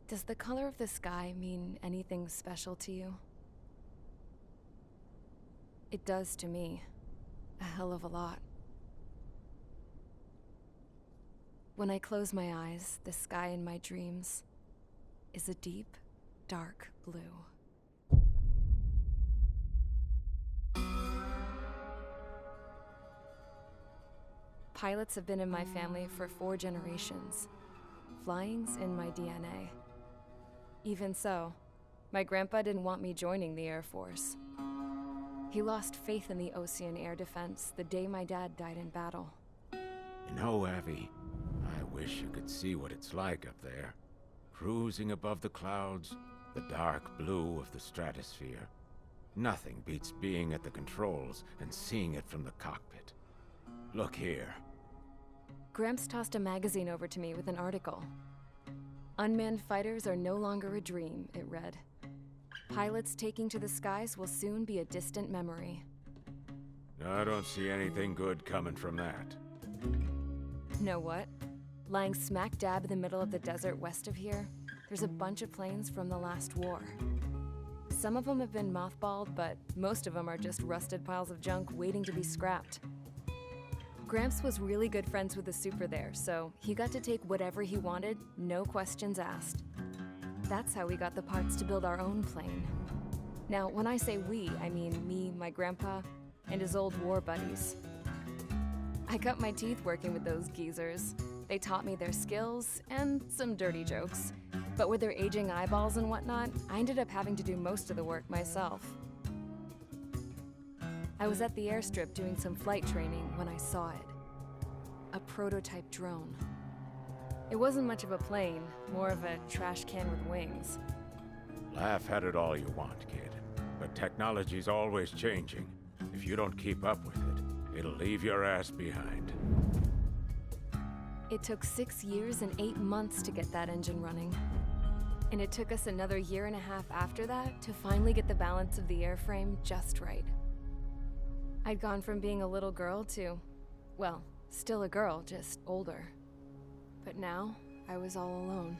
Does the color of the sky mean anything special to you? It does to me. A hell of a lot. When I close my eyes, the sky in my dreams is a deep, dark blue. Pilots have been in my family for 4 generations. Flying's in my DNA. Even so, my grandpa didn't want me joining the Air Force. He lost faith in the Osean air defense the day my dad died in battle. You know, Abby, I wish you could see what it's like up there. Cruising above the clouds, the dark blue of the stratosphere. Nothing beats being at the controls and seeing it from the cockpit. Look here. Gramps tossed a magazine over to me with an article. Unmanned fighters are no longer a dream, it read. Pilots taking to the skies will soon be a distant memory. I don't see anything good coming from that. Know what? Lying smack dab in the middle of the desert west of here, there's a bunch of planes from the last war. Some of them have been mothballed, but most of them are just rusted piles of junk waiting to be scrapped. Gramps was really good friends with the super there, so he got to take whatever he wanted, no questions asked. That's how we got the parts to build our own plane. Now, when I say we, I mean me, my grandpa, and his old war buddies. I cut my teeth working with those geezers. They taught me their skills and some dirty jokes. But with their aging eyeballs and whatnot, I ended up having to do most of the work myself. I was at the airstrip doing some flight training when I saw it. A prototype drone. It wasn't much of a plane, more of a trash can with wings. Laugh at it all you want, kid. But technology's always changing. If you don't keep up with it, it'll leave your ass behind. It took 6 years and 8 months to get that engine running. And it took us another 1.5 years after that to finally get the balance of the airframe just right. I'd gone from being a little girl to, well, still a girl, just older. But now, I was all alone.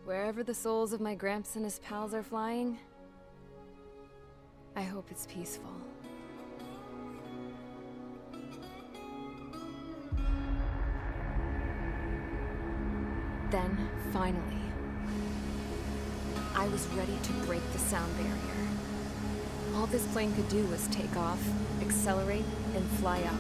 Wherever the souls of my Gramps and his pals are flying, I hope it's peaceful. Then, finally, I was ready to break the sound barrier. All this plane could do was take off, accelerate, and fly up.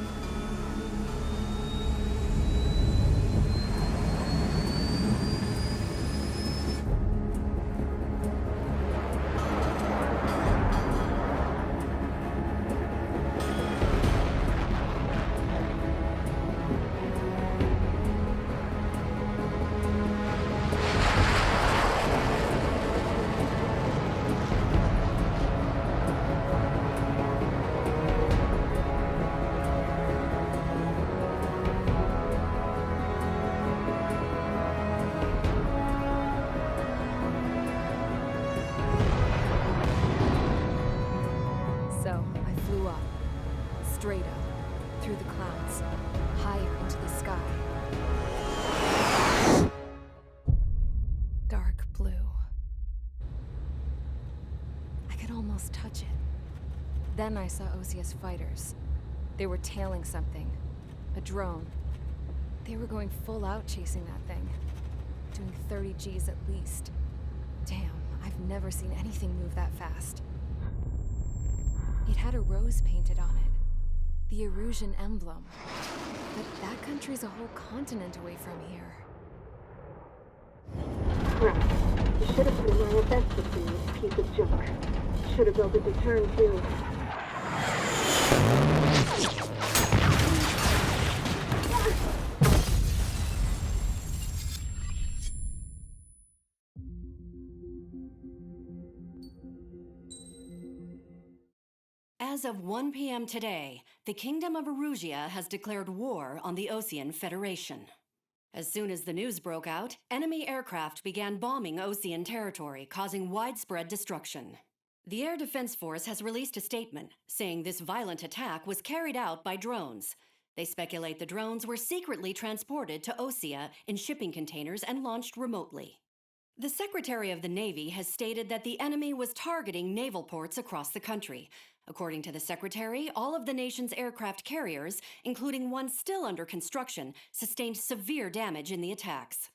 Straight up, through the clouds, higher into the sky. Dark blue. I could almost touch it. Then I saw Osius fighters. They were tailing something. A drone. They were going full out chasing that thing. Doing 30 Gs at least. Damn, I've never seen anything move that fast. It had a rose painted on it. The Erusian emblem. But that country's a whole continent away from here. Right. You should have been wearing a vest between this piece of junk. Should have built a deterrent too. As of 1 p.m. today, the Kingdom of Erusia has declared war on the Osean Federation. As soon as the news broke out, enemy aircraft began bombing Osean territory, causing widespread destruction. The Air Defense Force has released a statement saying this violent attack was carried out by drones. They speculate the drones were secretly transported to Osea in shipping containers and launched remotely. The Secretary of the Navy has stated that the enemy was targeting naval ports across the country. According to the Secretary, all of the nation's aircraft carriers, including one still under construction, sustained severe damage in the attacks.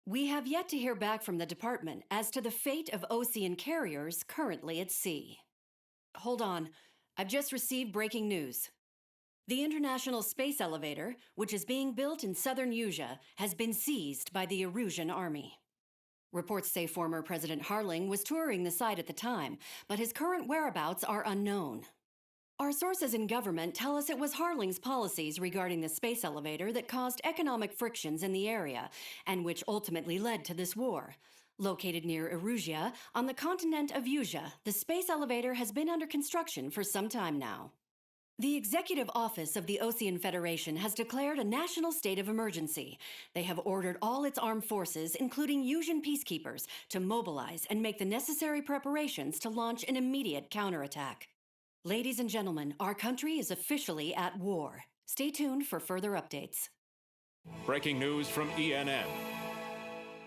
We have yet to hear back from the department as to the fate of Osean carriers currently at sea. Hold on, I've just received breaking news. The International Space Elevator, which is being built in southern Usea, has been seized by the Erusian army. Reports say former President Harling was touring the site at the time, but his current whereabouts are unknown. Our sources in government tell us it was Harling's policies regarding the space elevator that caused economic frictions in the area, and which ultimately led to this war. Located near Erusia, on the continent of Usea, the space elevator has been under construction for some time now. The Executive Office of the Osean Federation has declared a national state of emergency. They have ordered all its armed forces, including Usian peacekeepers, to mobilize and make the necessary preparations to launch an immediate counterattack. Ladies and gentlemen, our country is officially at war. Stay tuned for further updates. Breaking news from ENN.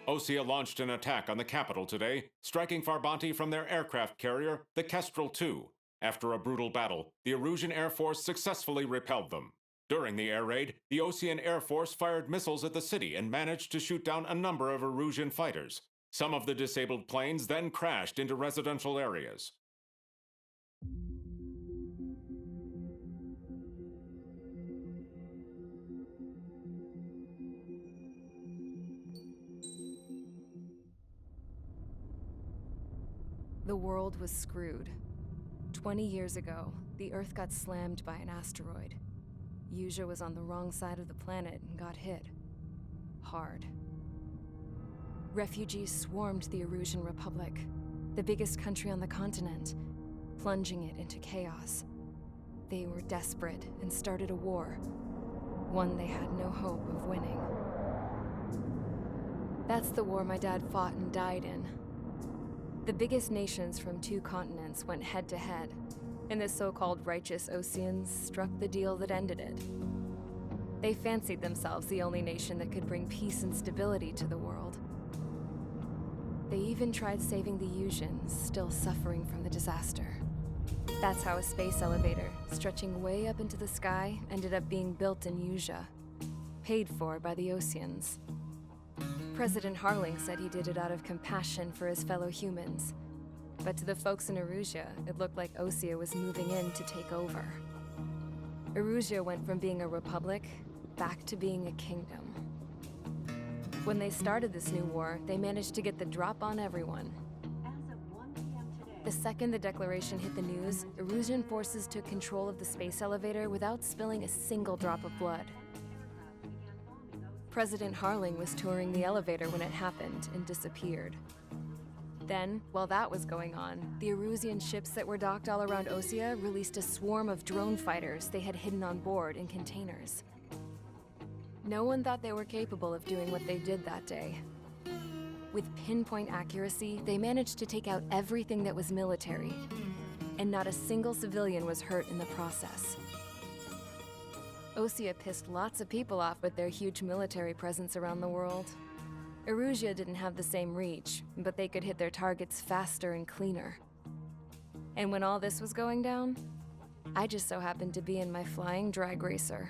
Osea launched an attack on the capital today, striking Farbanti from their aircraft carrier, the Kestrel II. After a brutal battle, the Erusian Air Force successfully repelled them. During the air raid, the Osean Air Force fired missiles at the city and managed to shoot down a number of Erusian fighters. Some of the disabled planes then crashed into residential areas. The world was screwed. 20 years ago, the Earth got slammed by an asteroid. Usea was on the wrong side of the planet and got hit. Hard. Refugees swarmed the Erusian Republic, the biggest country on the continent, plunging it into chaos. They were desperate and started a war, one they had no hope of winning. That's the war my dad fought and died in. The biggest nations from 2 continents went head-to-head, and the so-called righteous Oseans struck the deal that ended it. They fancied themselves the only nation that could bring peace and stability to the world. They even tried saving the Usians, still suffering from the disaster. That's how a space elevator, stretching way up into the sky, ended up being built in Usea, paid for by the Oseans. President Harling said he did it out of compassion for his fellow humans. But to the folks in Erusia, it looked like Osea was moving in to take over. Erusia went from being a republic back to being a kingdom. When they started this new war, they managed to get the drop on everyone. As of 1 p.m. today, The second the declaration hit the news, Erusian forces took control of the space elevator without spilling a single drop of blood. President Harling was touring the elevator when it happened and disappeared. Then, while that was going on, the Erusian ships that were docked all around Osea released a swarm of drone fighters they had hidden on board in containers. No one thought they were capable of doing what they did that day. With pinpoint accuracy, they managed to take out everything that was military, and not a single civilian was hurt in the process. Osea pissed lots of people off with their huge military presence around the world. Erusia didn't have the same reach, but they could hit their targets faster and cleaner. And when all this was going down, I just so happened to be in my flying drag racer.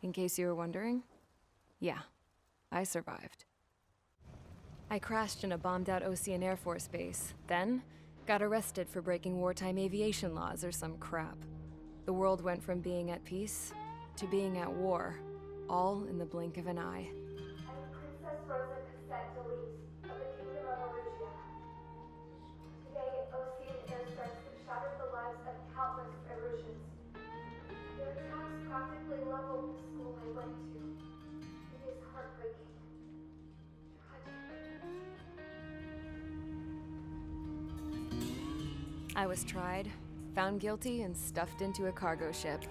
In case you were wondering, yeah, I survived. I crashed in a bombed-out Osean Air Force base, then got arrested for breaking wartime aviation laws or some crap. The world went from being at peace to being at war, all in the blink of an eye. I'm Princess Rosa Cassette Delise of the Kingdom of Erusia. Today, Osean airstrikes have shattered the lives of countless Erusians. Their attacks practically leveled the school I went to. It is heartbreaking. Tragic. I was tried, found guilty, and stuffed into a cargo ship.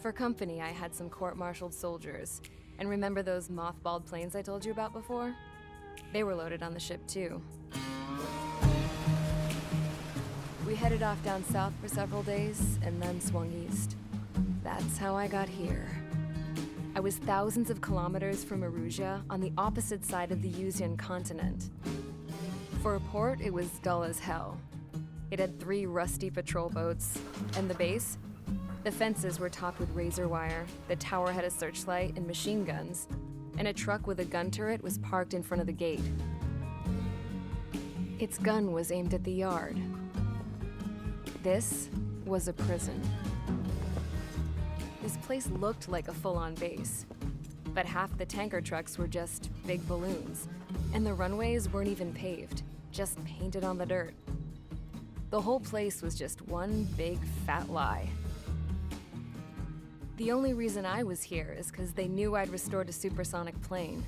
For company, I had some court-martialed soldiers, And remember those mothballed planes I told you about before? They were loaded on the ship too. We headed off down south for several days and then swung east. That's how I got here. I was thousands of kilometers from Erusia on the opposite side of the Yuzian continent. For a port, it was dull as hell. It had 3 rusty patrol boats, and the base? The fences were topped with razor wire, the tower had a searchlight and machine guns, and a truck with a gun turret was parked in front of the gate. Its gun was aimed at the yard. This was a prison. This place looked like a full-on base, but half the tanker trucks were just big balloons, and the runways weren't even paved, just painted on the dirt. The whole place was just one big fat lie. The only reason I was here is because they knew I'd restored a supersonic plane.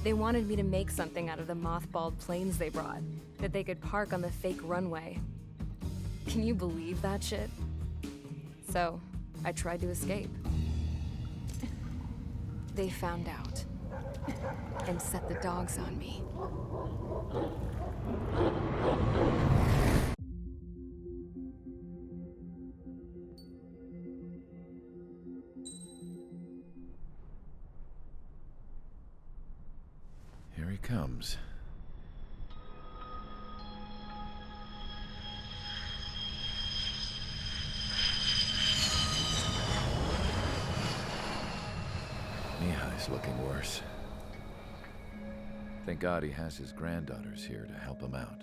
They wanted me to make something out of the mothballed planes they brought, that they could park on the fake runway. Can you believe that shit? So, I tried to escape. They found out and set the dogs on me. Here he comes. Mihai's looking worse. Thank God he has his granddaughters here to help him out.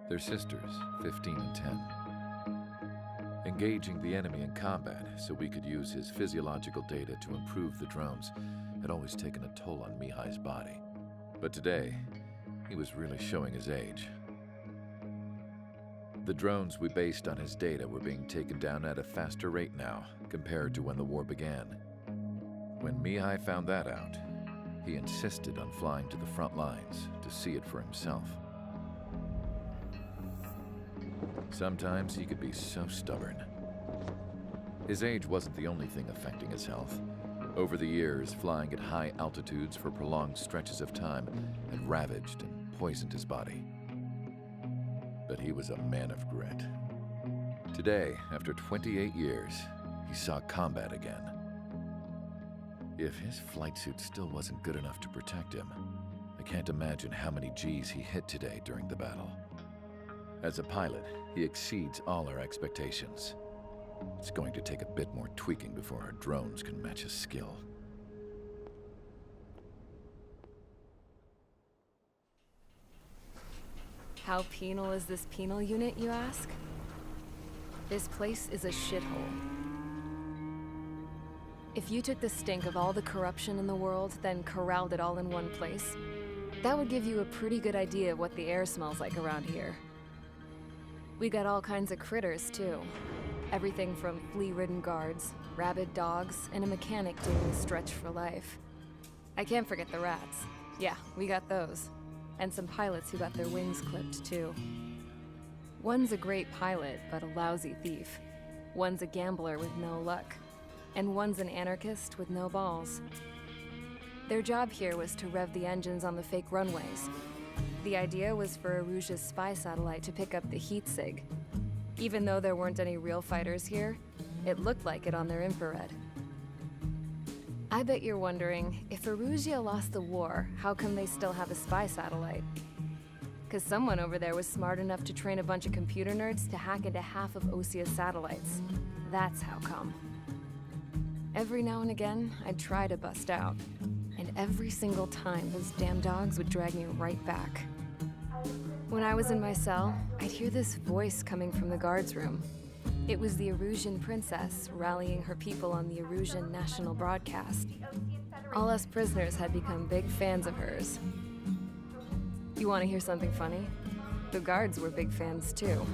They're sisters, 15 and 10. Engaging the enemy in combat so we could use his physiological data to improve the drones had always taken a toll on Mihai's body. But today, he was really showing his age. The drones we based on his data were being taken down at a faster rate now compared to when the war began. When Mihai found that out, he insisted on flying to the front lines to see it for himself. Sometimes he could be so stubborn. His age wasn't the only thing affecting his health. Over the years, flying at high altitudes for prolonged stretches of time had ravaged and poisoned his body. But he was a man of grit. Today, after 28 years, he saw combat again. If his flight suit still wasn't good enough to protect him, I can't imagine how many G's he hit today during the battle. As a pilot, he exceeds all our expectations. It's going to take a bit more tweaking before our drones can match his skill. How penal is this penal unit, you ask? This place is a shithole. If you took the stink of all the corruption in the world, then corralled it all in one place, that would give you a pretty good idea of what the air smells like around here. We got all kinds of critters, too. Everything from flea-ridden guards, rabid dogs, and a mechanic doing a stretch for life. I can't forget the rats. Yeah, we got those. And some pilots who got their wings clipped, too. One's a great pilot, but a lousy thief. One's a gambler with no luck. And one's an anarchist with no balls. Their job here was to rev the engines on the fake runways. The idea was for Erusia's spy satellite to pick up the heat sig. Even though there weren't any real fighters here, it looked like it on their infrared. I bet you're wondering, if Erusia lost the war, how come they still have a spy satellite? Because someone over there was smart enough to train a bunch of computer nerds to hack into half of Osia's satellites. That's how come. Every now and again, I'd try to bust out. And every single time, those damn dogs would drag me right back. When I was in my cell, I'd hear this voice coming from the guards room. It was the Erusian princess rallying her people on the Erusian national broadcast. All us prisoners had become big fans of hers. You want to hear something funny? The guards were big fans too.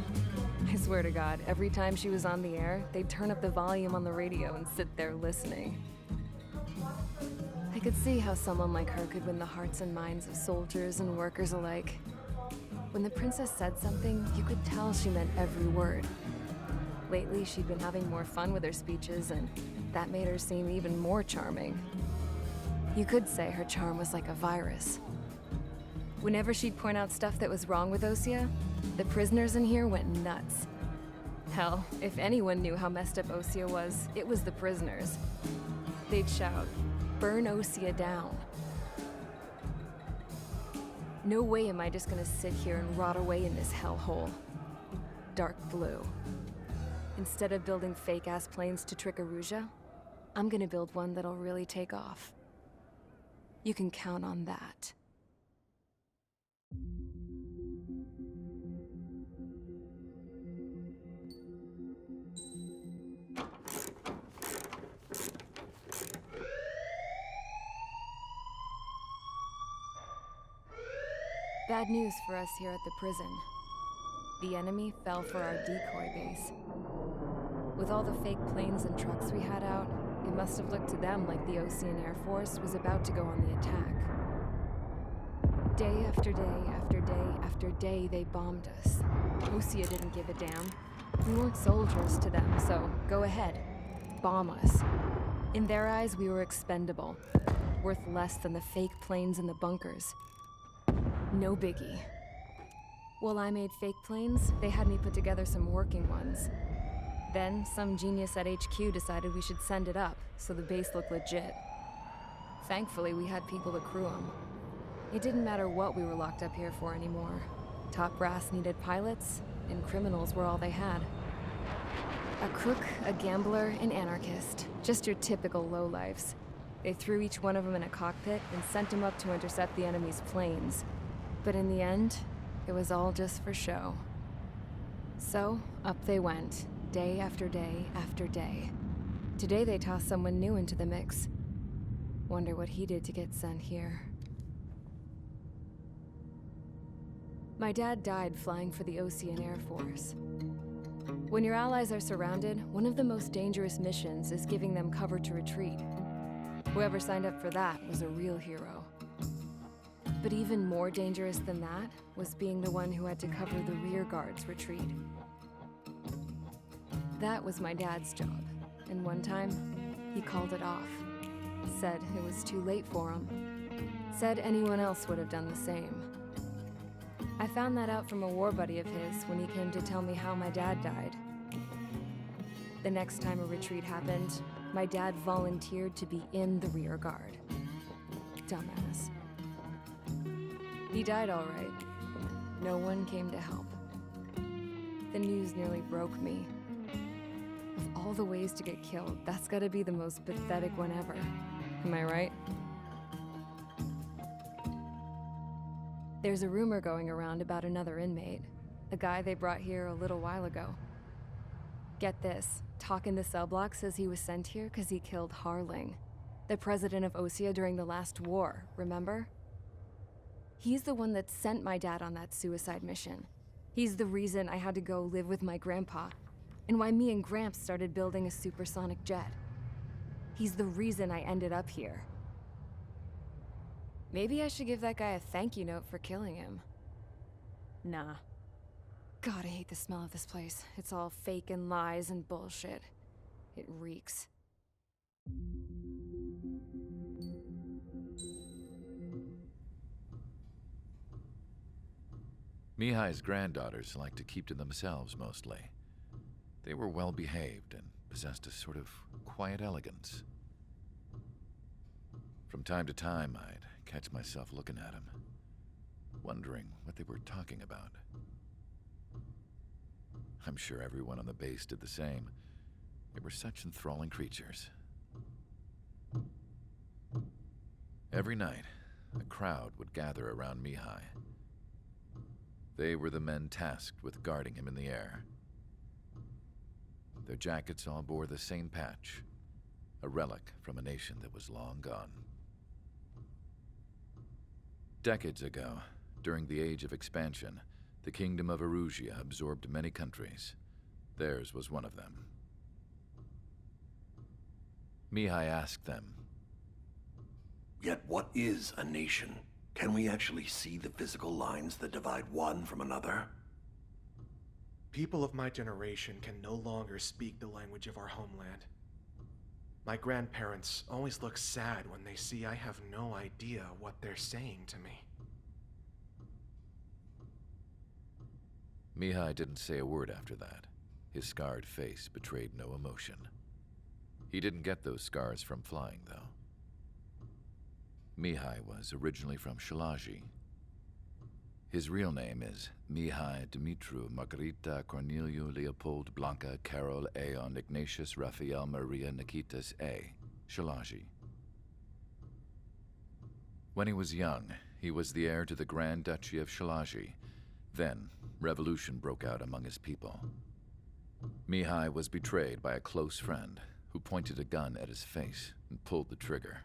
I swear to God, every time she was on the air, they'd turn up the volume on the radio and sit there listening. I could see how someone like her could win the hearts and minds of soldiers and workers alike. When the princess said something, you could tell she meant every word. Lately, she'd been having more fun with her speeches, and that made her seem even more charming. You could say her charm was like a virus. Whenever she'd point out stuff that was wrong with Osea, the prisoners in here went nuts. Hell, if anyone knew how messed up Osea was, it was the prisoners. They'd shout, "Burn Osea down." No way am I just gonna sit here and rot away in this hellhole. Dark blue. Instead of building fake-ass planes to trick Erusea, I'm gonna build one that'll really take off. You can count on that. Bad news for us here at the prison. The enemy fell for our decoy base. With all the fake planes and trucks we had out, it must have looked to them like the Osean Air Force was about to go on the attack. Day after day after day after day, they bombed us. Osea didn't give a damn. We weren't soldiers to them, so go ahead. Bomb us. In their eyes, we were expendable. Worth less than the fake planes in the bunkers. No biggie. While I made fake planes, they had me put together some working ones. Then, some genius at HQ decided we should send it up, so the base looked legit. Thankfully, we had people to crew them. It didn't matter what we were locked up here for anymore. Top brass needed pilots, and criminals were all they had. A crook, a gambler, an anarchist. Just your typical lowlifes. They threw each one of them in a cockpit and sent them up to intercept the enemy's planes. But in the end, it was all just for show. So, up they went, day after day after day. Today they tossed someone new into the mix. Wonder what he did to get sent here. My dad died flying for the Osean Air Force. When your allies are surrounded, one of the most dangerous missions is giving them cover to retreat. Whoever signed up for that was a real hero. But even more dangerous than that was being the one who had to cover the rear guard's retreat. That was my dad's job, and one time, he called it off. Said it was too late for him. Said anyone else would have done the same. I found that out from a war buddy of his when he came to tell me how my dad died. The next time a retreat happened, my dad volunteered to be in the rear guard. Dumbass. He died all right. No one came to help. The news nearly broke me. Of all the ways to get killed, that's gotta be the most pathetic one ever. Am I right? There's a rumor going around about another inmate. A guy they brought here a little while ago. Get this, Talk in the cell block says he was sent here because he killed Harling, the president of Osea during the last war, remember? He's the one that sent my dad on that suicide mission. He's the reason I had to go live with my grandpa, and why me and Gramps started building a supersonic jet. He's the reason I ended up here. Maybe I should give that guy a thank you note for killing him. Nah. God, I hate the smell of this place. It's all fake and lies and bullshit. It reeks. Mihai's granddaughters liked to keep to themselves mostly. They were well behaved and possessed a sort of quiet elegance. From time to time, I'd catch myself looking at them, wondering what they were talking about. I'm sure everyone on the base did the same. They were such enthralling creatures. Every night, a crowd would gather around Mihai. They were the men tasked with guarding him in the air. Their jackets all bore the same patch, a relic from a nation that was long gone. Decades ago, during the Age of Expansion, the Kingdom of Erusea absorbed many countries. Theirs was one of them. Mihai asked them, "Yet what is a nation? Can we actually see the physical lines that divide one from another?" People of my generation can no longer speak the language of our homeland. My grandparents always look sad when they see I have no idea what they're saying to me. Mihai didn't say a word after that. His scarred face betrayed no emotion. He didn't get those scars from flying, though. Mihai was originally from Shalaji. His real name is Mihai Dumitru Margarita Corneliu Leopold Blanca Carol Aeon Ignatius Raphael Maria Nikitas A. Shalaji. When he was young, he was the heir to the Grand Duchy of Shalaji. Then, revolution broke out among his people. Mihai was betrayed by a close friend who pointed a gun at his face and pulled the trigger.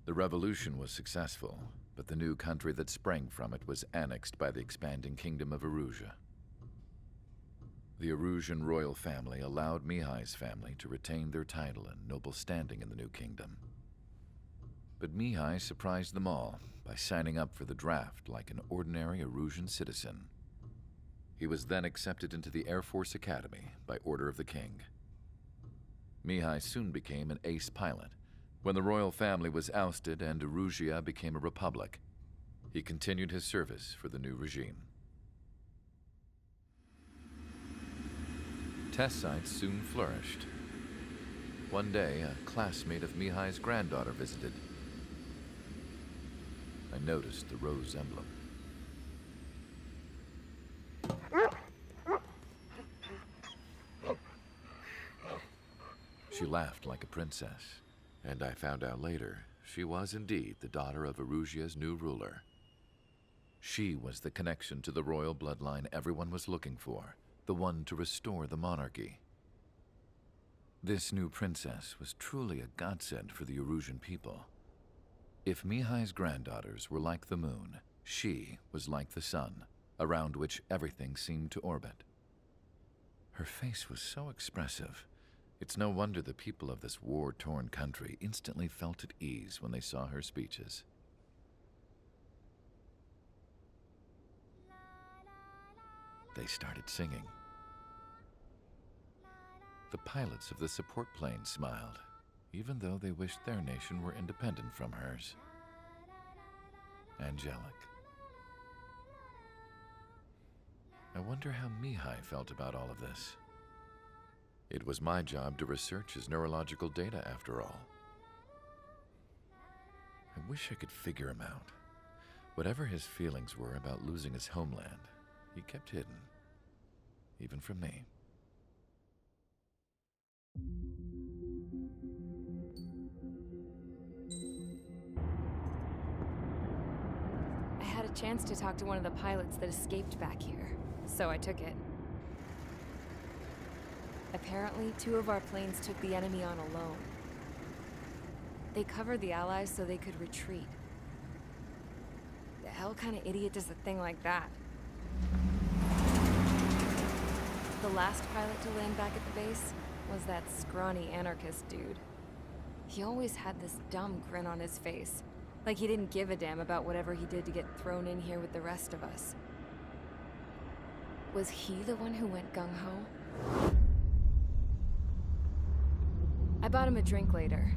The revolution was successful, but the new country that sprang from it was annexed by the expanding kingdom of Erusea. The Erusian royal family allowed Mihai's family to retain their title and noble standing in the new kingdom. But Mihai surprised them all by signing up for the draft like an ordinary Erusian citizen. He was then accepted into the Air Force Academy by order of the king. Mihai soon became an ace pilot. When the royal family was ousted and Erusea became a republic, he continued his service for the new regime. Test sites soon flourished. One day, a classmate of Mihai's granddaughter visited. I noticed the rose emblem. She laughed like a princess, and I found out later she was indeed the daughter of Erusea's new ruler. She was the connection to the royal bloodline everyone was looking for, the one to restore the monarchy. This new princess was truly a godsend for the Erusian people. If Mihai's granddaughters were like the moon, she was like the sun, around which everything seemed to orbit. Her face was so expressive. It's no wonder the people of this war-torn country instantly felt at ease when they saw her speeches. They started singing. The pilots of the support plane smiled, even though they wished their nation were independent from hers. Angelic. I wonder how Mihai felt about all of this. It was my job to research his neurological data, after all. I wish I could figure him out. Whatever his feelings were about losing his homeland, he kept hidden, even from me. I had a chance to talk to one of the pilots that escaped back here, so I took it. Apparently, 2 of our planes took the enemy on alone. They covered the Allies so they could retreat. The hell kind of idiot does a thing like that? The last pilot to land back at the base was that scrawny anarchist dude. He always had this dumb grin on his face, like he didn't give a damn about whatever he did to get thrown in here with the rest of us. Was he the one who went gung-ho? I bought him a drink later.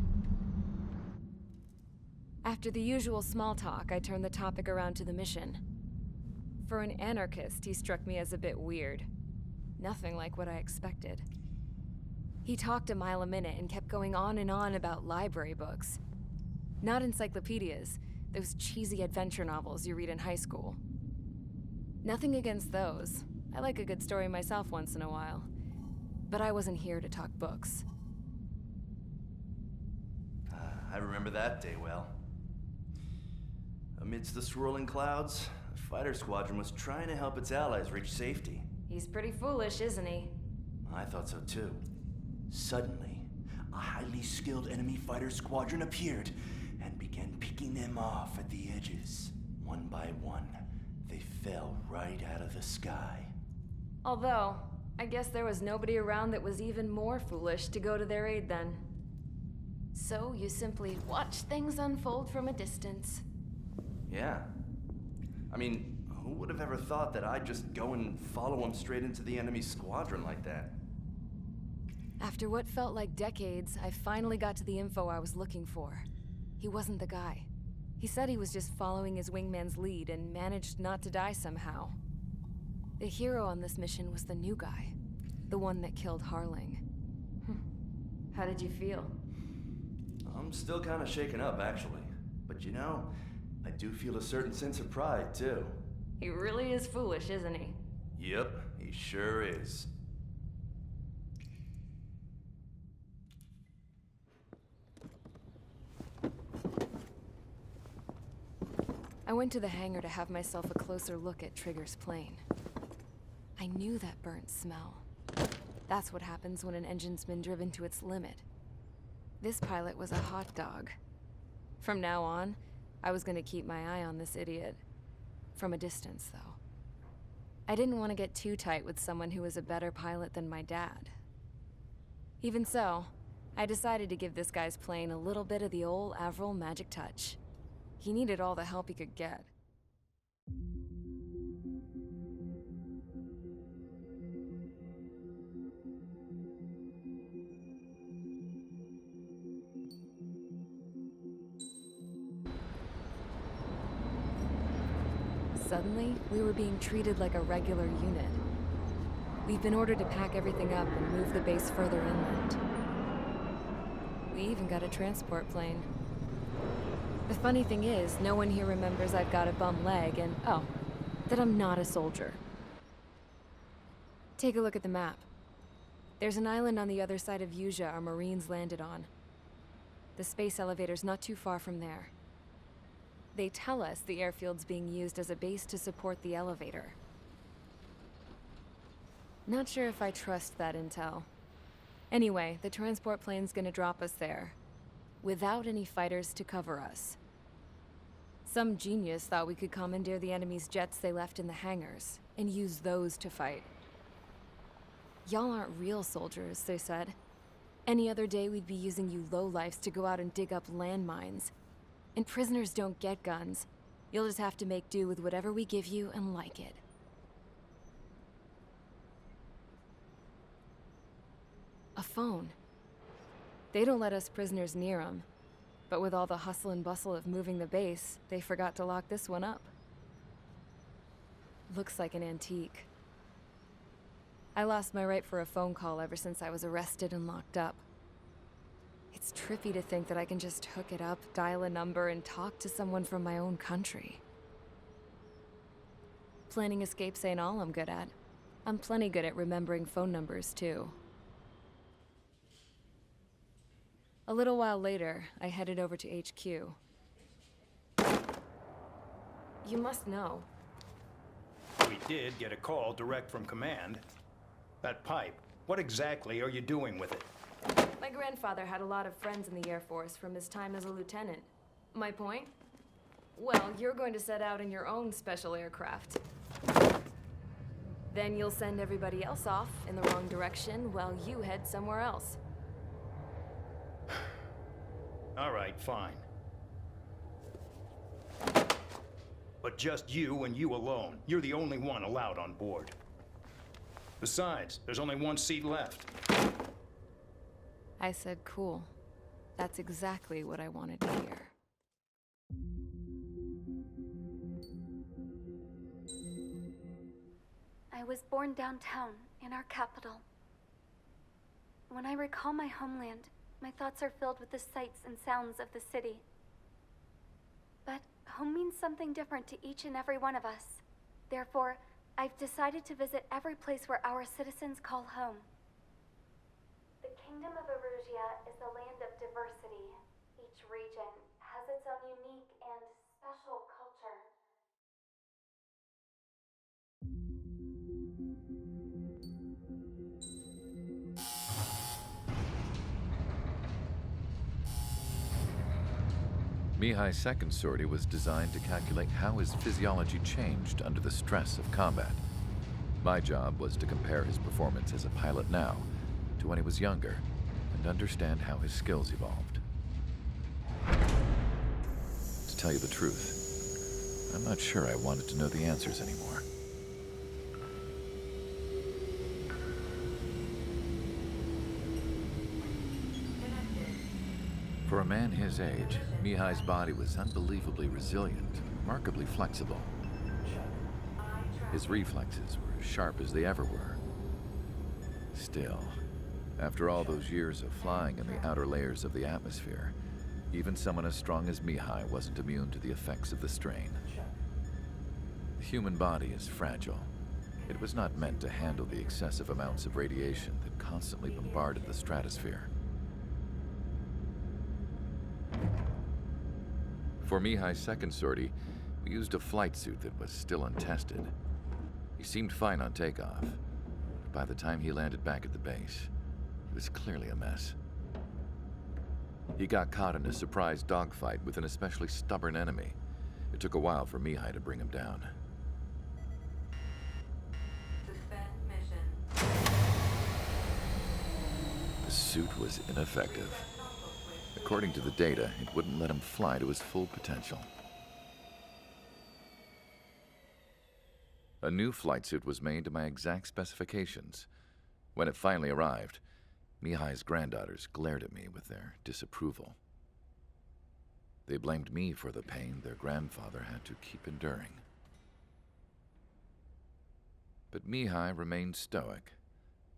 After the usual small talk, I turned the topic around to the mission. For an anarchist, he struck me as a bit weird. Nothing like what I expected. He talked a mile a minute and kept going on and on about library books. Not encyclopedias, those cheesy adventure novels you read in high school. Nothing against those. I like a good story myself once in a while. But I wasn't here to talk books. I remember that day well. Amidst the swirling clouds, a fighter squadron was trying to help its allies reach safety. He's pretty foolish, isn't he? I thought so too. Suddenly, a highly skilled enemy fighter squadron appeared and began picking them off at the edges. One by one, they fell right out of the sky. Although, I guess there was nobody around that was even more foolish to go to their aid then. So you simply watch things unfold from a distance. Yeah. I mean, who Who would have ever thought that I'd just go and follow him straight into the enemy squadron like that? After what felt like decades, I finally got to the info I was looking for. He wasn't the guy. He said he was just following his wingman's lead and managed not to die somehow. The hero on this mission was the new guy. The one that killed Harling. How did you feel? I'm still kind of shaken up, actually. But you know, I do feel a certain sense of pride, too. He really is foolish, isn't he? Yep, he sure is. I went to the hangar to have myself a closer look at Trigger's plane. I knew that burnt smell. That's what happens when an engine's been driven to its limit. This pilot was a hot dog. From now on, I was gonna keep my eye on this idiot. From a distance, though. I didn't want to get too tight with someone who was a better pilot than my dad. Even so, I decided to give this guy's plane a little bit of the old Avril magic touch. He needed all the help he could get. Suddenly, we were being treated like a regular unit. We've been ordered to pack everything up and move the base further inland. We even got a transport plane. The funny thing is, no one here remembers I've got a bum leg and, oh, that I'm not a soldier. Take a look at the map. There's an island on the other side of Yuja our Marines landed on. The space elevator's not too far from there. They tell us the airfield's being used as a base to support the elevator. Not sure if I trust that intel. Anyway, the transport plane's gonna drop us there, without any fighters to cover us. Some genius thought we could commandeer the enemy's jets they left in the hangars, and use those to fight. Y'all aren't real soldiers, they said. Any other day we'd be using you lowlifes to go out and dig up landmines. And prisoners don't get guns. You'll just have to make do with whatever we give you and like it. A phone. They don't let us prisoners near them. But with all the hustle and bustle of moving the base, they forgot to lock this one up. Looks like an antique. I lost my right for a phone call ever since I was arrested and locked up. It's trippy to think that I can just hook it up, dial a number, and talk to someone from my own country. Planning escapes ain't all I'm good at. I'm plenty good at remembering phone numbers, too. A little while later, I headed over to HQ. You must know. We did get a call direct from command. That pipe, what exactly are you doing with it? My grandfather had a lot of friends in the Air Force from his time as a lieutenant. My point? Well, you're going to set out in your own special aircraft. Then you'll send everybody else off in the wrong direction while you head somewhere else. All right, fine. But just you and you alone. You're the only one allowed on board. Besides, there's only one seat left. I said cool. That's exactly what I wanted to hear. I was born downtown, in our capital. When I recall my homeland, my thoughts are filled with the sights and sounds of the city. But home means something different to each and every one of us. Therefore, I've decided to visit every place where our citizens call home. The Kingdom of Erusia is a land of diversity. Each region has its own unique and special culture. Mihai's second sortie was designed to calculate how his physiology changed under the stress of combat. My job was to compare his performance as a pilot now to when he was younger and understand how his skills evolved. To tell you the truth, I'm not sure I wanted to know the answers anymore. For a man his age, Mihai's body was unbelievably resilient, remarkably flexible. His reflexes were as sharp as they ever were. Still, after all those years of flying in the outer layers of the atmosphere, even someone as strong as Mihai wasn't immune to the effects of the strain. The human body is fragile. It was not meant to handle the excessive amounts of radiation that constantly bombarded the stratosphere. For Mihai's second sortie, we used a flight suit that was still untested. He seemed fine on takeoff, but by the time he landed back at the base, it was clearly a mess. He got caught in a surprise dogfight with an especially stubborn enemy. It took a while for Mihai to bring him down. Suspend mission. The suit was ineffective. According to the data, it wouldn't let him fly to his full potential. A new flight suit was made to my exact specifications. When it finally arrived, Mihai's granddaughters glared at me with their disapproval. They blamed me for the pain their grandfather had to keep enduring. But Mihai remained stoic.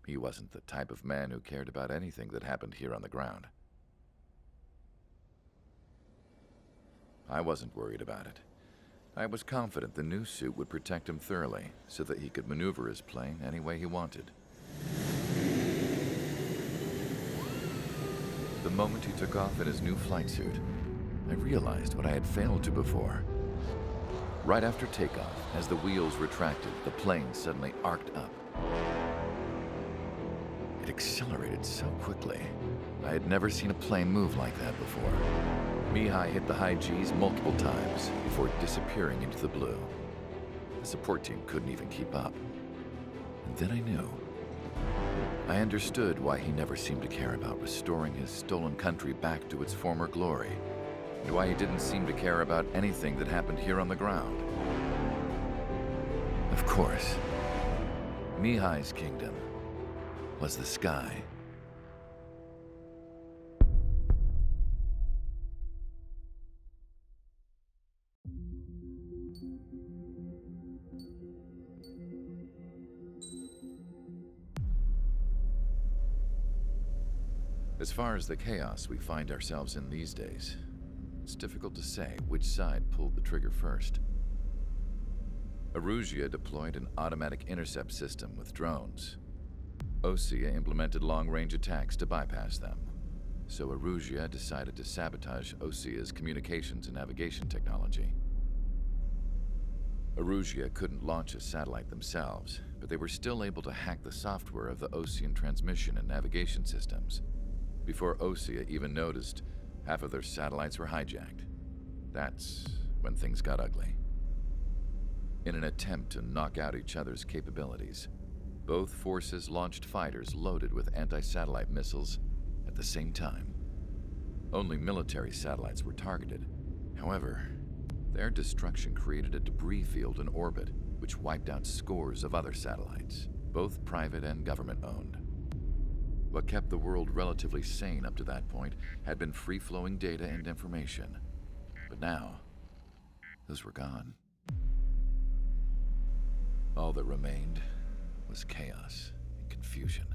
He wasn't the type of man who cared about anything that happened here on the ground. I wasn't worried about it. I was confident the new suit would protect him thoroughly, so that he could maneuver his plane any way he wanted. The moment he took off in his new flight suit, I realized what I had failed to before. Right after takeoff, as the wheels retracted, the plane suddenly arced up. It accelerated so quickly. I had never seen a plane move like that before. Mihai hit the high G's multiple times before disappearing into the blue. The support team couldn't even keep up. And then I knew. I understood why he never seemed to care about restoring his stolen country back to its former glory, and why he didn't seem to care about anything that happened here on the ground. Of course, Mihai's kingdom was the sky. As far as the chaos we find ourselves in these days, it's difficult to say which side pulled the trigger first. Erusia deployed an automatic intercept system with drones. Osea implemented long-range attacks to bypass them, so Erusia decided to sabotage Osea's communications and navigation technology. Erusia couldn't launch a satellite themselves, but they were still able to hack the software of the Osean transmission and navigation systems. Before Osea even noticed, half of their satellites were hijacked. That's when things got ugly. In an attempt to knock out each other's capabilities, both forces launched fighters loaded with anti-satellite missiles at the same time. Only military satellites were targeted. However, their destruction created a debris field in orbit, which wiped out scores of other satellites, both private and government-owned. What kept the world relatively sane up to that point had been free-flowing data and information. But now, those were gone. All that remained was chaos and confusion.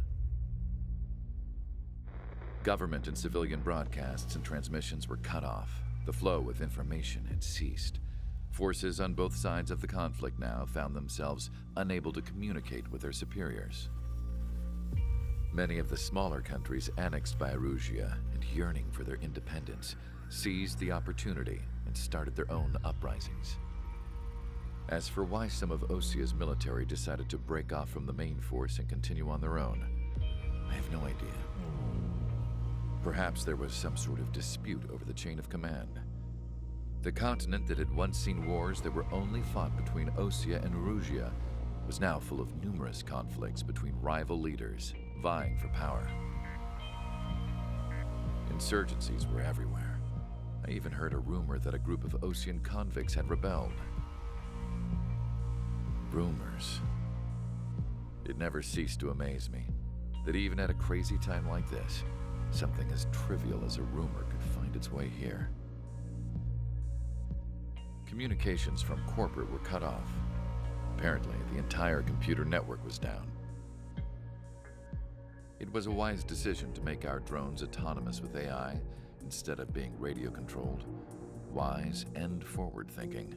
Government and civilian broadcasts and transmissions were cut off. The flow of information had ceased. Forces on both sides of the conflict now found themselves unable to communicate with their superiors. Many of the smaller countries annexed by Erusia and yearning for their independence seized the opportunity and started their own uprisings. As for why some of Osea's military decided to break off from the main force and continue on their own, I have no idea. Perhaps there was some sort of dispute over the chain of command. The continent that had once seen wars that were only fought between Osea and Erusia was now full of numerous conflicts between rival leaders vying for power. Insurgencies were everywhere. I even heard a rumor that a group of Osean convicts had rebelled. Rumors. It never ceased to amaze me that even at a crazy time like this, something as trivial as a rumor could find its way here. Communications from corporate were cut off. Apparently, the entire computer network was down. It was a wise decision to make our drones autonomous with AI instead of being radio-controlled. Wise and forward-thinking.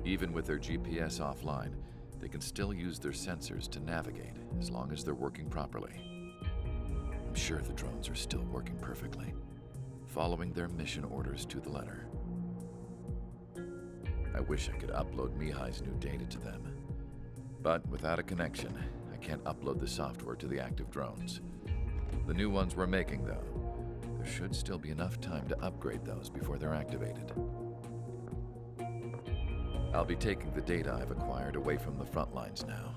Even with their GPS offline, they can still use their sensors to navigate as long as they're working properly. I'm sure the drones are still working perfectly, following their mission orders to the letter. I wish I could upload Mihai's new data to them. But without a connection, I can't upload the software to the active drones. The new ones we're making, though, there should still be enough time to upgrade those before they're activated. I'll be taking the data I've acquired away from the front lines now.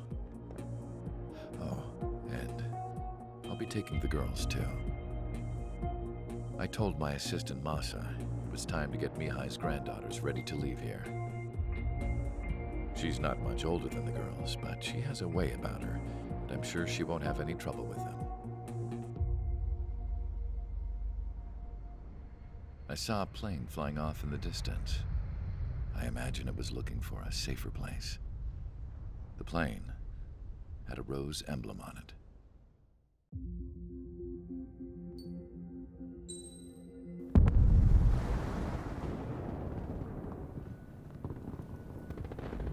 Oh, and I'll be taking the girls, too. I told my assistant Masa it was time to get Mihai's granddaughters ready to leave here. She's not much older than the girls, but she has a way about her, and I'm sure she won't have any trouble with them. I saw a plane flying off in the distance. I imagine it was looking for a safer place. The plane had a rose emblem on it.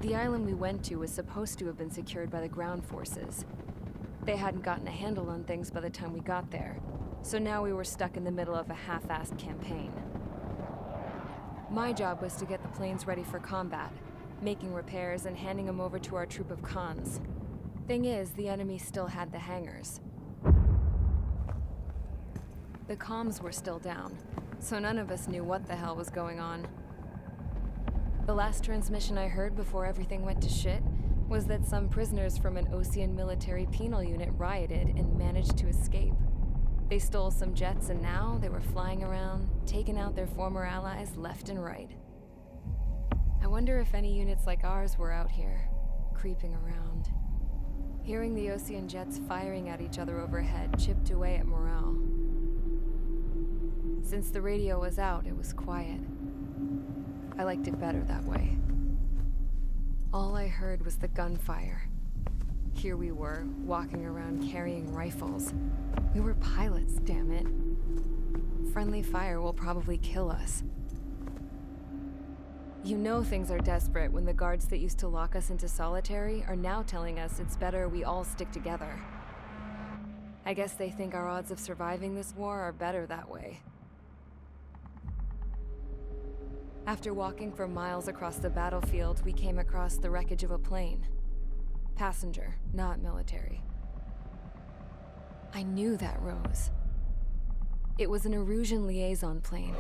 The island we went to was supposed to have been secured by the ground forces. They hadn't gotten a handle on things by the time we got there, so now we were stuck in the middle of a half-assed campaign. My job was to get the planes ready for combat, making repairs and handing them over to our troop of cons. Thing is, the enemy still had the hangars. The comms were still down, so none of us knew what the hell was going on. The last transmission I heard before everything went to shit was that some prisoners from an Osean military penal unit rioted and managed to escape. They stole some jets and now they were flying around, taking out their former allies left and right. I wonder if any units like ours were out here, creeping around. Hearing the Osean jets firing at each other overhead chipped away at morale. Since the radio was out, it was quiet. I liked it better that way. All I heard was the gunfire. Here we were, walking around carrying rifles. We were pilots, damn it. Friendly fire will probably kill us. You know things are desperate when the guards that used to lock us into solitary are now telling us it's better we all stick together. I guess they think our odds of surviving this war are better that way. After walking for miles across the battlefield, we came across the wreckage of a plane. Passenger, not military. I knew that rose. It was an Erusian liaison plane.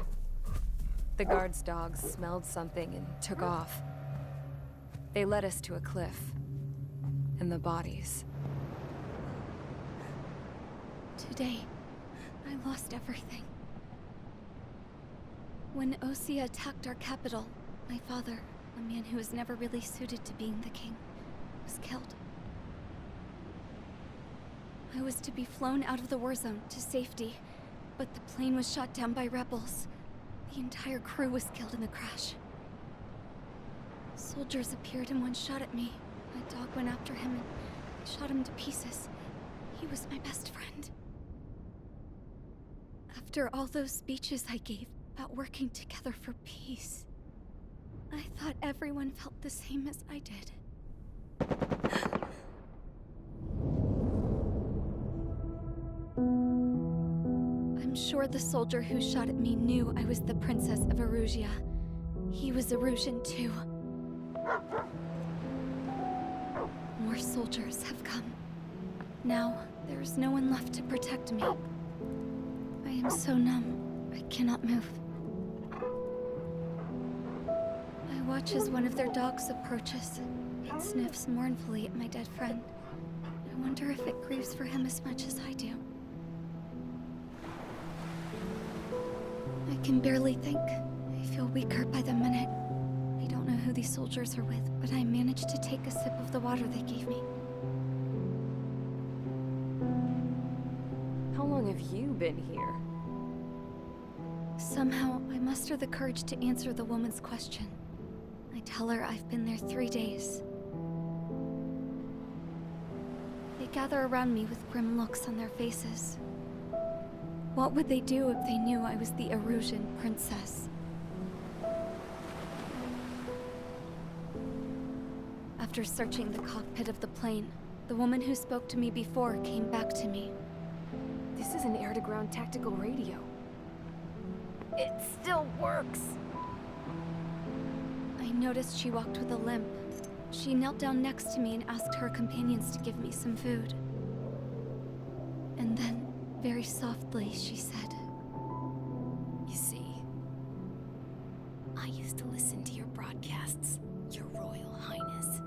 The guards' dogs smelled something and took off. They led us to a cliff. And the bodies. Today, I lost everything. When Osea attacked our capital, my father, a man who was never really suited to being the king, was killed. I was to be flown out of the war zone to safety, but the plane was shot down by rebels. The entire crew was killed in the crash. Soldiers appeared and one shot at me. My dog went after him and I shot him to pieces. He was my best friend. After all those speeches I gave about working together for peace, I thought everyone felt the same as I did. I'm sure the soldier who shot at me knew I was the Princess of Erusia. He was Erusian too. More soldiers have come. Now, there is no one left to protect me. I am so numb, I cannot move. I watch as one of their dogs approaches. It sniffs mournfully at my dead friend. I wonder if it grieves for him as much as I do. I can barely think. I feel weaker by the minute. I don't know who these soldiers are with, but I managed to take a sip of the water they gave me. How long have you been here? Somehow, I muster the courage to answer the woman's question. I tell her I've been there 3 days. They gather around me with grim looks on their faces. What would they do if they knew I was the Erusian princess? After searching the cockpit of the plane, the woman who spoke to me before came back to me. This is an air-to-ground tactical radio. It still works! I noticed she walked with a limp. She knelt down next to me and asked her companions to give me some food. And then, very softly, she said, You see, I used to listen to your broadcasts, Your Royal Highness.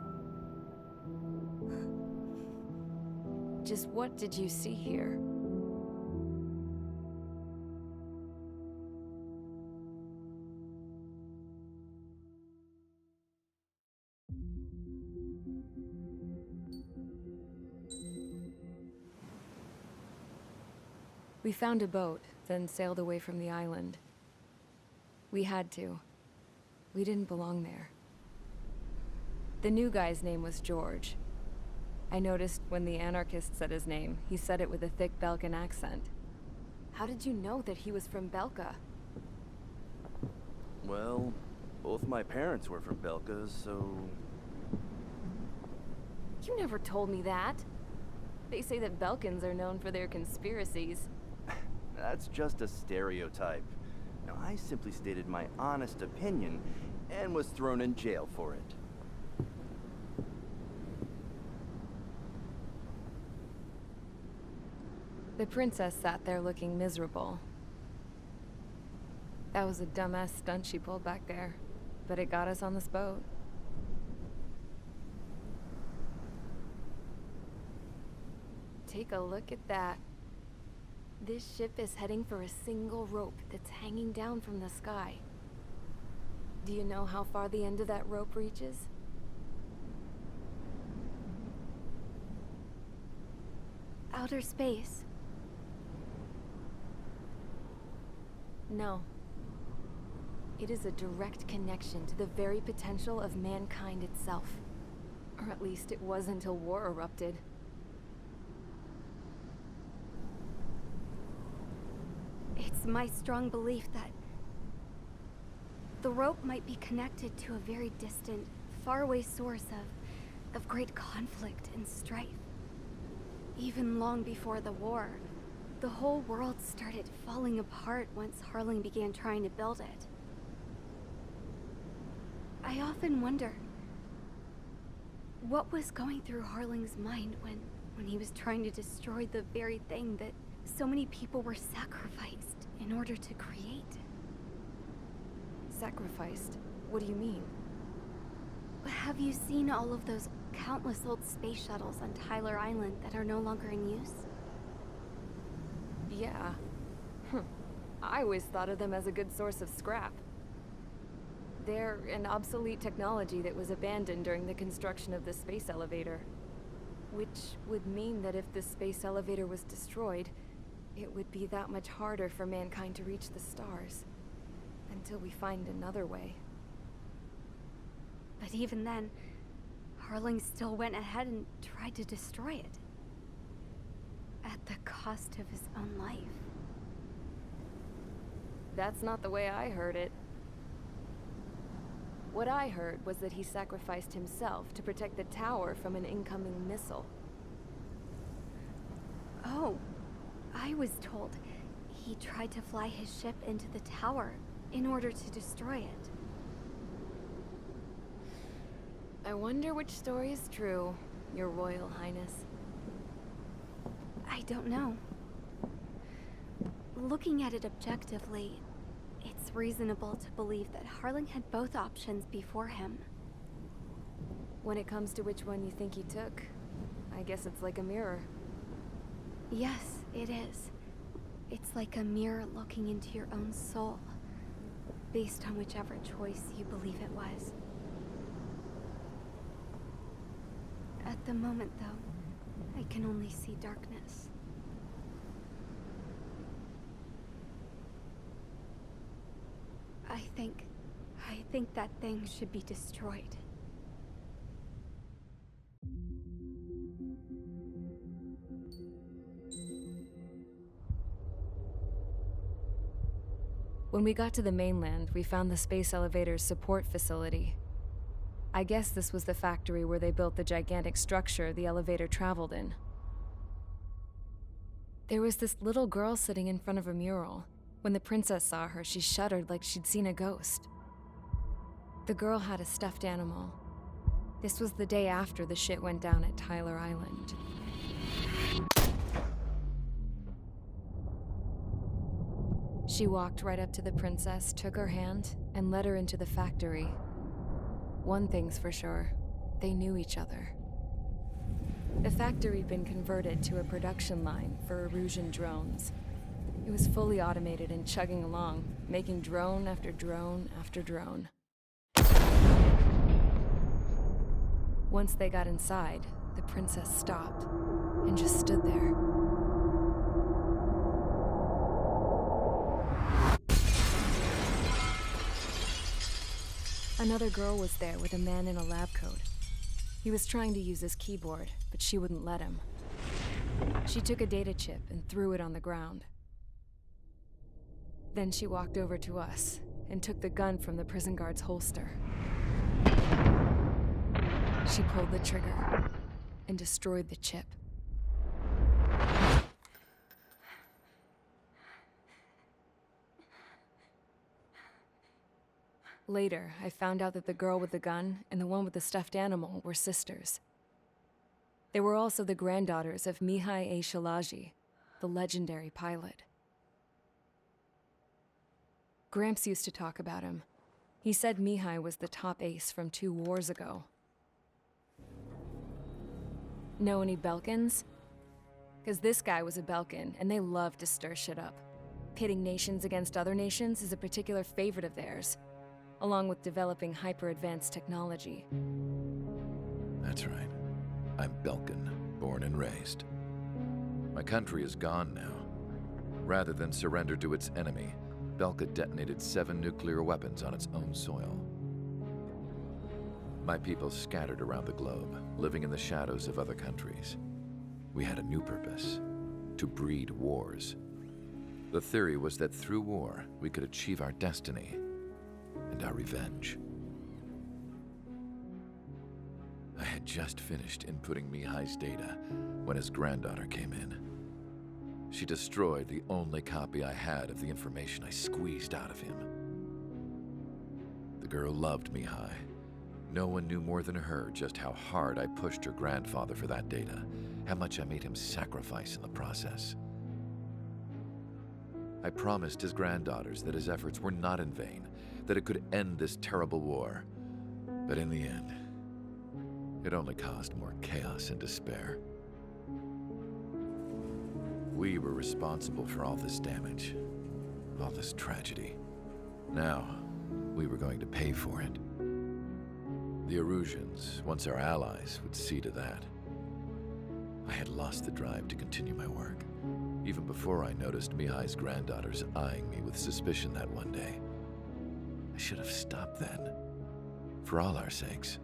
Just what did you see here? We found a boat, then sailed away from the island. We had to. We didn't belong there. The new guy's name was George. I noticed when the anarchist said his name, he said it with a thick Belkan accent. How did you know that he was from Belka? Well, both my parents were from Belka, so... You never told me that. They say that Belkans are known for their conspiracies. That's just a stereotype. Now, I simply stated my honest opinion and was thrown in jail for it. The princess sat there looking miserable. That was a dumbass stunt she pulled back there, but it got us on this boat. Take a look at that. This ship is heading for a single rope that's hanging down from the sky. Do you know how far the end of that rope reaches? outer space. No. It is a direct connection to the very potential of mankind itself. Or at least it was until war erupted. It's my strong belief that the rope might be connected to a very distant, faraway source of great conflict and strife. Even long before the war, the whole world started falling apart once Harling began trying to build it. I often wonder what was going through Harling's mind when he was trying to destroy the very thing that so many people were sacrificed in order to create. Sacrificed? What do you mean? Have you seen all of those countless old space shuttles on Tyler Island that are no longer in use? Yeah. I always thought of them as a good source of scrap. They're an obsolete technology that was abandoned during the construction of the space elevator. Which would mean that if the space elevator was destroyed, it would be that much harder for mankind to reach the stars. Until we find another way. But even then, Harling still went ahead and tried to destroy it. At the cost of his own life. That's not the way I heard it. What I heard was that he sacrificed himself to protect the tower from an incoming missile. Oh, I was told he tried to fly his ship into the tower in order to destroy it. I wonder which story is true, Your Royal Highness. I don't know. Looking at it objectively, it's reasonable to believe that Harling had both options before him. When it comes to which one you think he took, I guess it's like a mirror. Yes, it is. It's like a mirror looking into your own soul, based on whichever choice you believe it was. At the moment, though, I can only see darkness. I think that thing should be destroyed. When we got to the mainland, we found the space elevator's support facility. I guess this was the factory where they built the gigantic structure the elevator traveled in. There was this little girl sitting in front of a mural. When the princess saw her, she shuddered like she'd seen a ghost. The girl had a stuffed animal. This was the day after the shit went down at Tyler Island. She walked right up to the princess, took her hand, and led her into the factory. One thing's for sure, they knew each other. The factory'd been converted to a production line for Erusian drones. It was fully automated and chugging along, making drone after drone after drone. Once they got inside, the princess stopped and just stood there. Another girl was there with a man in a lab coat. He was trying to use his keyboard, but she wouldn't let him. She took a data chip and threw it on the ground. Then she walked over to us and took the gun from the prison guard's holster. She pulled the trigger and destroyed the chip. Later, I found out that the girl with the gun and the one with the stuffed animal were sisters. They were also the granddaughters of Mihai A. Shalaji, the legendary pilot. Gramps used to talk about him. He said Mihai was the top ace from 2 wars ago. Know any Belkans? Because this guy was a Belkan, and they love to stir shit up. Pitting nations against other nations is a particular favorite of theirs, along with developing hyper-advanced technology. That's right. I'm Belkan, born and raised. My country is gone now. Rather than surrender to its enemy, Belka detonated 7 nuclear weapons on its own soil. My people scattered around the globe, living in the shadows of other countries. We had a new purpose: to breed wars. The theory was that through war, we could achieve our destiny and our revenge. I had just finished inputting Mihai's data when his granddaughter came in. She destroyed the only copy I had of the information I squeezed out of him. The girl loved Mihai. No one knew more than her just how hard I pushed her grandfather for that data, how much I made him sacrifice in the process. I promised his granddaughters that his efforts were not in vain, that it could end this terrible war. But in the end, it only caused more chaos and despair. We were responsible for all this damage, all this tragedy. Now, we were going to pay for it. The Erusians, once our allies, would see to that. I had lost the drive to continue my work, even before I noticed Mihai's granddaughters eyeing me with suspicion that one day. I should have stopped then, for all our sakes.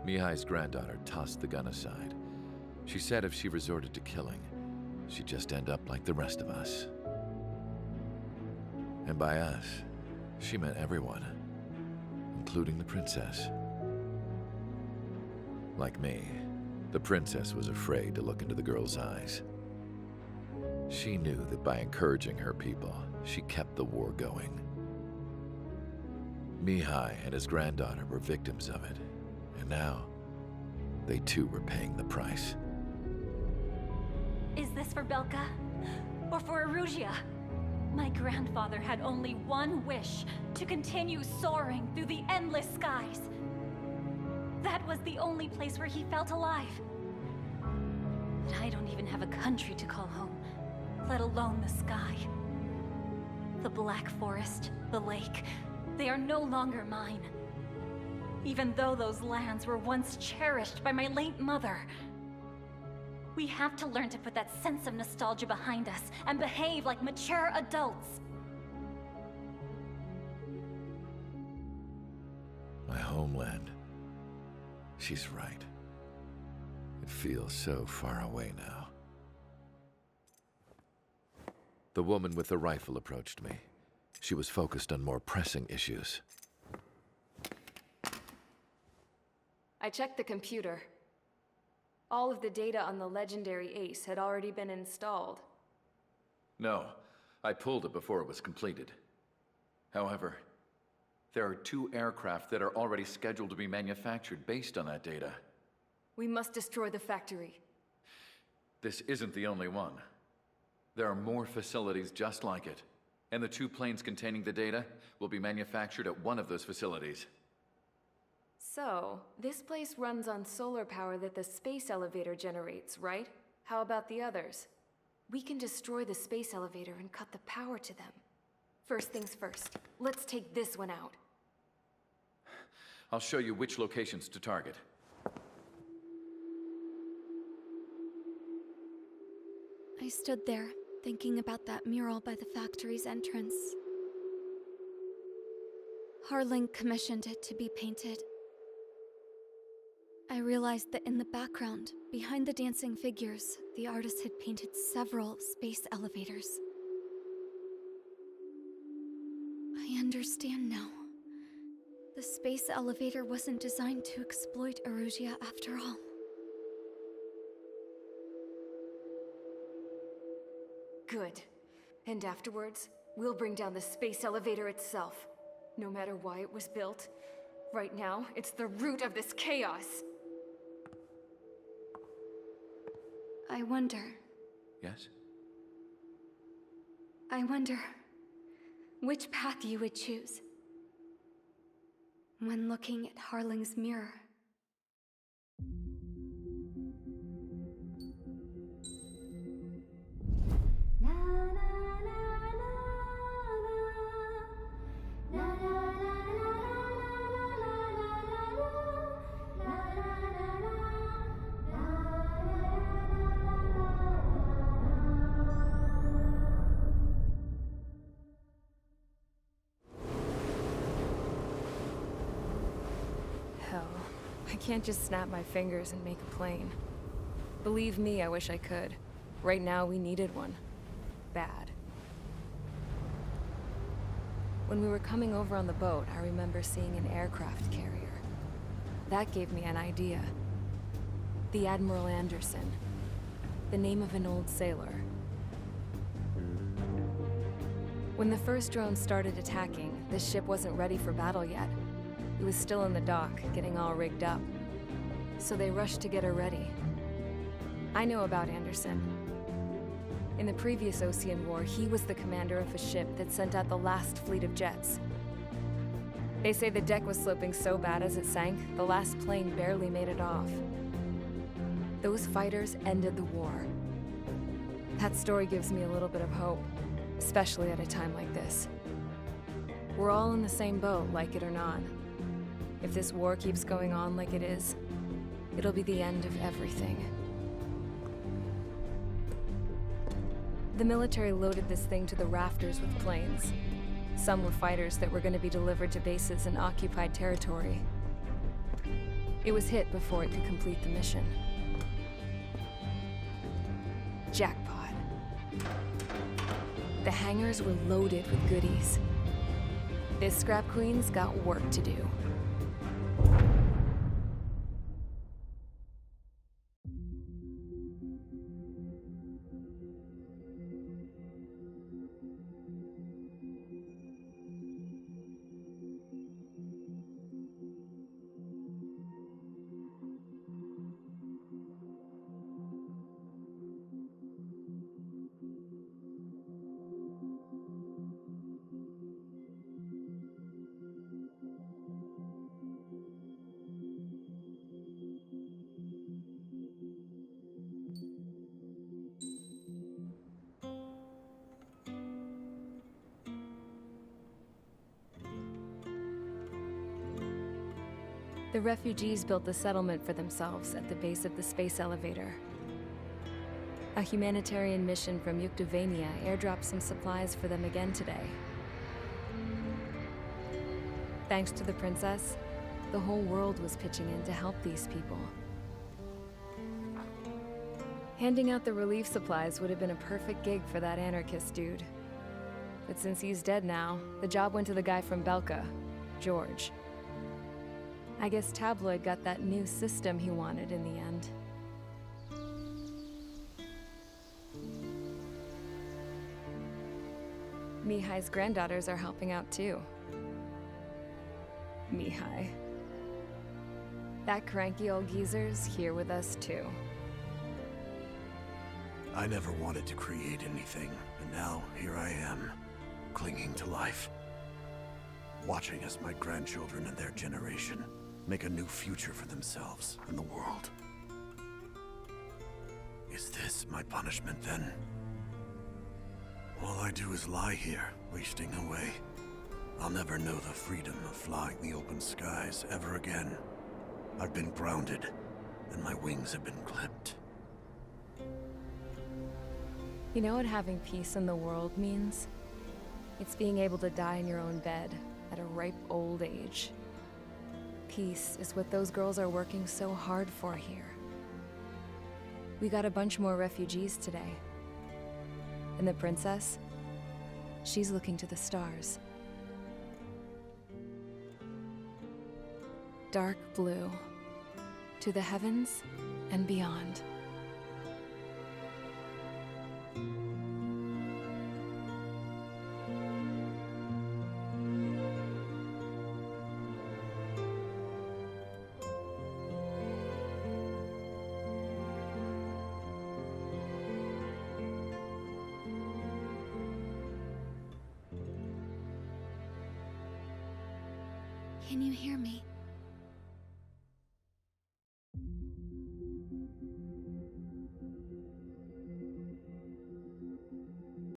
Mihai's granddaughter tossed the gun aside. She said if she resorted to killing, she'd just end up like the rest of us. And by us, she meant everyone, including the princess. Like me, the princess was afraid to look into the girl's eyes. She knew that by encouraging her people, she kept the war going. Mihai and his granddaughter were victims of it, and now, they too were paying the price. Is this for Belka? Or for Erusia? My grandfather had only one wish: to continue soaring through the endless skies. That was the only place where he felt alive. But I don't even have a country to call home, let alone the sky. The Black Forest, the lake, they are no longer mine. even though those lands were once cherished by my late mother. We have to learn to put that sense of nostalgia behind us and behave like mature adults. My homeland. She's right. It feels so far away now. The woman with the rifle approached me. She was focused on more pressing issues. I checked the computer. All of the data on the legendary Ace had already been installed. No, I pulled it before it was completed. However, there are 2 aircraft that are already scheduled to be manufactured based on that data. We must destroy the factory. This isn't the only one. There are more facilities just like it, and the 2 planes containing the data will be manufactured at one of those facilities. So, this place runs on solar power that the space elevator generates, right? How about the others? We can destroy the space elevator and cut the power to them. First things first, let's take this one out. I'll show you which locations to target. I stood there, thinking about that mural by the factory's entrance. Harling commissioned it to be painted. I realized that in the background, behind the dancing figures, the artist had painted several space elevators. I understand now. The space elevator wasn't designed to exploit Erusia after all. Good. And afterwards, we'll bring down the space elevator itself. No matter why it was built, right now, it's the root of this chaos. I wonder. Yes? I wonder which path you would choose when looking at Harling's mirror. Hell, I can't just snap my fingers and make a plane. Believe me, I wish I could. Right now, we needed one. Bad. When we were coming over on the boat, I remember seeing an aircraft carrier. That gave me an idea. The Admiral Anderson. The name of an old sailor. When the first drone started attacking, the ship wasn't ready for battle yet. It was still in the dock, getting all rigged up. So they rushed to get her ready. I know about Anderson. In the previous Osean War, he was the commander of a ship that sent out the last fleet of jets. They say the deck was sloping so bad as it sank, the last plane barely made it off. Those fighters ended the war. That story gives me a little bit of hope, especially at a time like this. We're all in the same boat, like it or not. If this war keeps going on like it is, it'll be the end of everything. The military loaded this thing to the rafters with planes. Some were fighters that were going to be delivered to bases in occupied territory. It was hit before it could complete the mission. Jackpot. The hangars were loaded with goodies. This Scrap Queen's got work to do. The refugees built the settlement for themselves at the base of the space elevator. A humanitarian mission from Yuktovania airdropped some supplies for them again today. Thanks to the princess, the whole world was pitching in to help these people. Handing out the relief supplies would have been a perfect gig for that anarchist dude. But since he's dead now, the job went to the guy from Belka, George. I guess Tabloid got that new system he wanted in the end. Mihai's granddaughters are helping out too. Mihai. That cranky old geezer's here with us too. I never wanted to create anything, and now here I am, clinging to life. Watching as my grandchildren and their generation make a new future for themselves and the world. Is this my punishment then? All I do is lie here, wasting away. I'll never know the freedom of flying the open skies ever again. I've been grounded, and my wings have been clipped. You know what having peace in the world means? It's being able to die in your own bed at a ripe old age. Peace is what those girls are working so hard for here. We got a bunch more refugees today. And the princess? She's looking to the stars. Dark blue. To the heavens and beyond. Can you hear me?